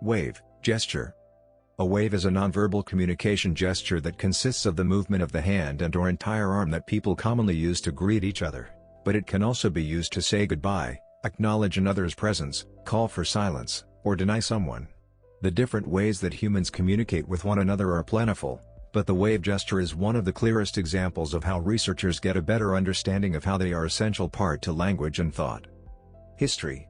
Wave, gesture. A wave is a nonverbal communication gesture that consists of the movement of the hand and/or entire arm that people commonly use to greet each other, but it can also be used to say goodbye, acknowledge another's presence, call for silence, or deny someone. The different ways that humans communicate with one another are plentiful, but the wave gesture is one of the clearest examples of how researchers get a better understanding of how they are an essential part to language and thought. History.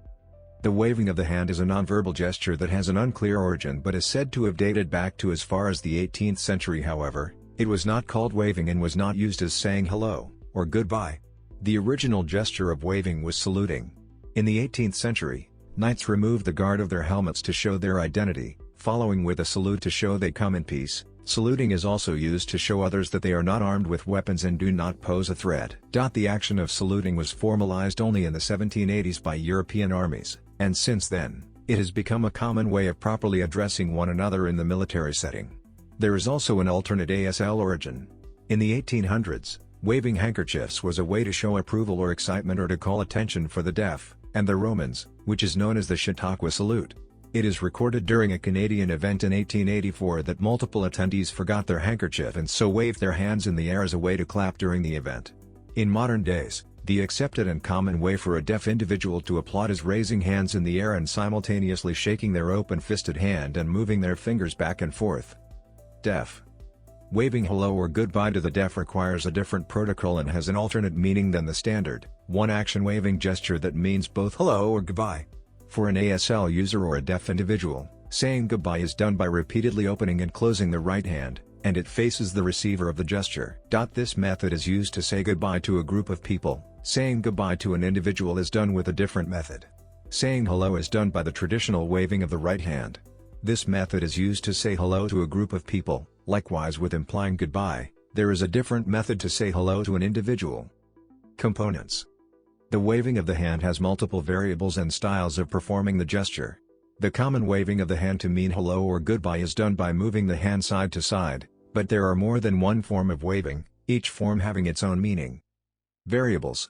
The waving of the hand is a nonverbal gesture that has an unclear origin but is said to have dated back to as far as the 18th century. However, it was not called waving and was not used as saying hello, or goodbye. The original gesture of waving was saluting. In the 18th century, knights removed the guard of their helmets to show their identity, following with a salute to show they come in peace. Saluting is also used to show others that they are not armed with weapons and do not pose a threat. The action of saluting was formalized only in the 1780s by European armies, and since then, it has become a common way of properly addressing one another in the military setting. There is also an alternate ASL origin. In the 1800s, waving handkerchiefs was a way to show approval or excitement or to call attention for the deaf, and the Romans, which is known as the Chautauqua salute. It is recorded during a Canadian event in 1884 that multiple attendees forgot their handkerchief and so waved their hands in the air as a way to clap during the event. In modern days, the accepted and common way for a deaf individual to applaud is raising hands in the air and simultaneously shaking their open-fisted hand and moving their fingers back and forth. Deaf. Waving hello or goodbye to the deaf requires a different protocol and has an alternate meaning than the standard, one-action waving gesture that means both hello or goodbye. For an ASL user or a deaf individual, saying goodbye is done by repeatedly opening and closing the right hand, and it faces the receiver of the gesture. This method is used to say goodbye to a group of people. Saying goodbye to an individual is done with a different method. Saying hello is done by the traditional waving of the right hand. This method is used to say hello to a group of people. Likewise, with implying goodbye, there is a different method to say hello to an individual. Components. The waving of the hand has multiple variables and styles of performing the gesture. The common waving of the hand to mean hello or goodbye is done by moving the hand side to side, but there are more than one form of waving, each form having its own meaning. Variables.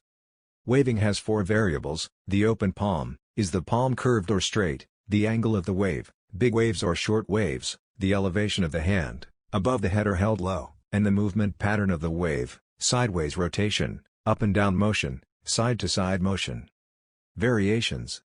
Waving has 4 variables. The open palm, is the palm curved or straight, the angle of the wave, big waves or short waves, the elevation of the hand, above the head or held low, and the movement pattern of the wave, sideways rotation, up and down motion, side-to-side motion. Variations.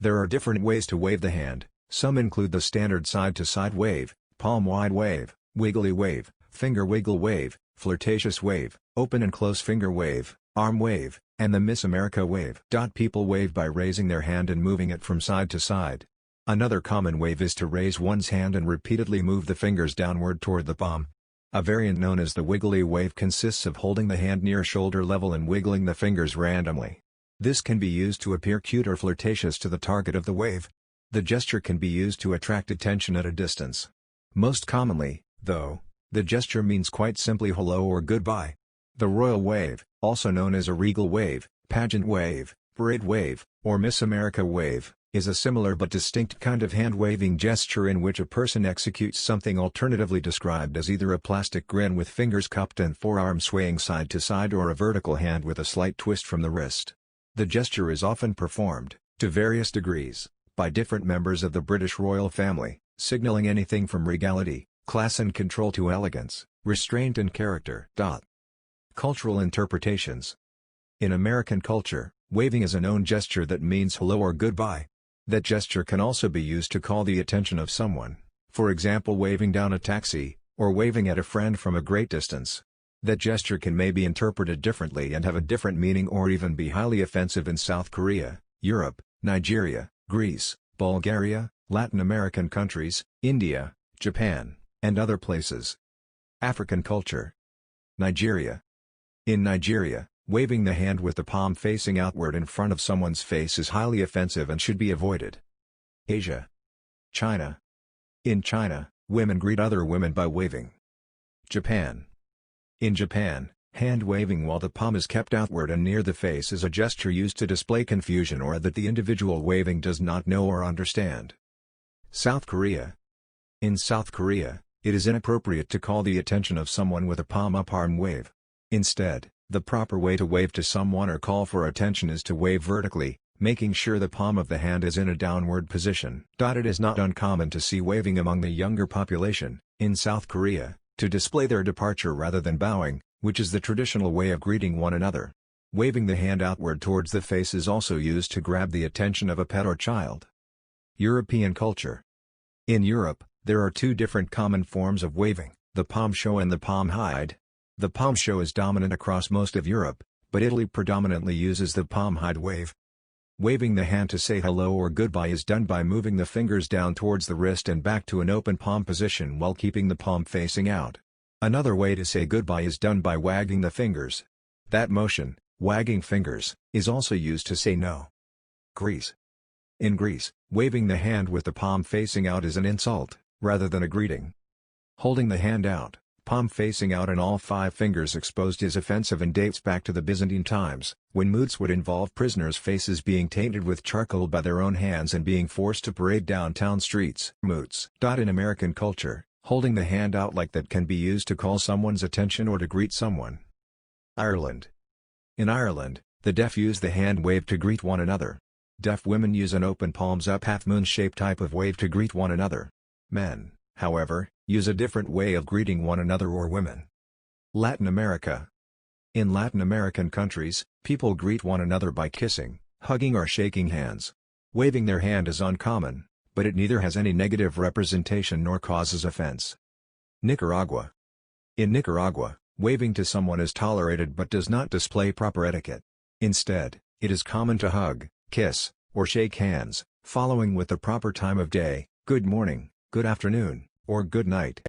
There are different ways to wave the hand. Some include the standard side-to-side wave, palm-wide wave, wiggly wave, finger wiggle wave, flirtatious wave, open and close finger wave, arm wave, and the Miss America wave. People wave by raising their hand and moving it from side to side. Another common wave is to raise one's hand and repeatedly move the fingers downward toward the palm. A variant known as the wiggly wave consists of holding the hand near shoulder level and wiggling the fingers randomly. This can be used to appear cute or flirtatious to the target of the wave. The gesture can be used to attract attention at a distance. Most commonly, though, the gesture means quite simply hello or goodbye. The royal wave, also known as a regal wave, pageant wave, parade wave, or Miss America wave, is a similar but distinct kind of hand-waving gesture in which a person executes something alternatively described as either a plastic grin with fingers cupped and forearm swaying side to side or a vertical hand with a slight twist from the wrist. The gesture is often performed, to various degrees, by different members of the British royal family, signaling anything from regality, class and control to elegance, restraint and character. Cultural interpretations. In American culture, waving is a known gesture that means hello or goodbye. That gesture can also be used to call the attention of someone, for example waving down a taxi, or waving at a friend from a great distance. That gesture can may be interpreted differently and have a different meaning or even be highly offensive in South Korea, Europe, Nigeria, Greece, Bulgaria, Latin American countries, India, Japan, and other places. African culture. Nigeria. In Nigeria, waving the hand with the palm facing outward in front of someone's face is highly offensive and should be avoided. Asia. China. In China, women greet other women by waving. Japan. In Japan, hand waving while the palm is kept outward and near the face is a gesture used to display confusion or that the individual waving does not know or understand. South Korea. In South Korea, it is inappropriate to call the attention of someone with a palm-up arm wave. Instead, the proper way to wave to someone or call for attention is to wave vertically, making sure the palm of the hand is in a downward position. It is not uncommon to see waving among the younger population, in South Korea, to display their departure rather than bowing, which is the traditional way of greeting one another. Waving the hand outward towards the face is also used to grab the attention of a pet or child. European culture. In Europe, there are two different common forms of waving, the palm show and the palm hide. The palm show is dominant across most of Europe, but Italy predominantly uses the palm hide wave. Waving the hand to say hello or goodbye is done by moving the fingers down towards the wrist and back to an open palm position while keeping the palm facing out. Another way to say goodbye is done by wagging the fingers. That motion, wagging fingers, is also used to say no. Greece. In Greece, waving the hand with the palm facing out is an insult, rather than a greeting. Holding the hand out, palm facing out and all 5 fingers exposed is offensive and dates back to the Byzantine times, when moots would involve prisoners' faces being tainted with charcoal by their own hands and being forced to parade downtown streets. Moots. In American culture, holding the hand out like that can be used to call someone's attention or to greet someone. Ireland. In Ireland, the deaf use the hand wave to greet one another. Deaf women use an open palms up half-moon shaped type of wave to greet one another. Men, however, use a different way of greeting one another or women. Latin America. In Latin American countries, people greet one another by kissing, hugging or shaking hands. Waving their hand is uncommon, but it neither has any negative representation nor causes offense. Nicaragua. In Nicaragua, waving to someone is tolerated but does not display proper etiquette. Instead, it is common to hug, kiss, or shake hands, following with the proper time of day, good morning, good afternoon, or good night.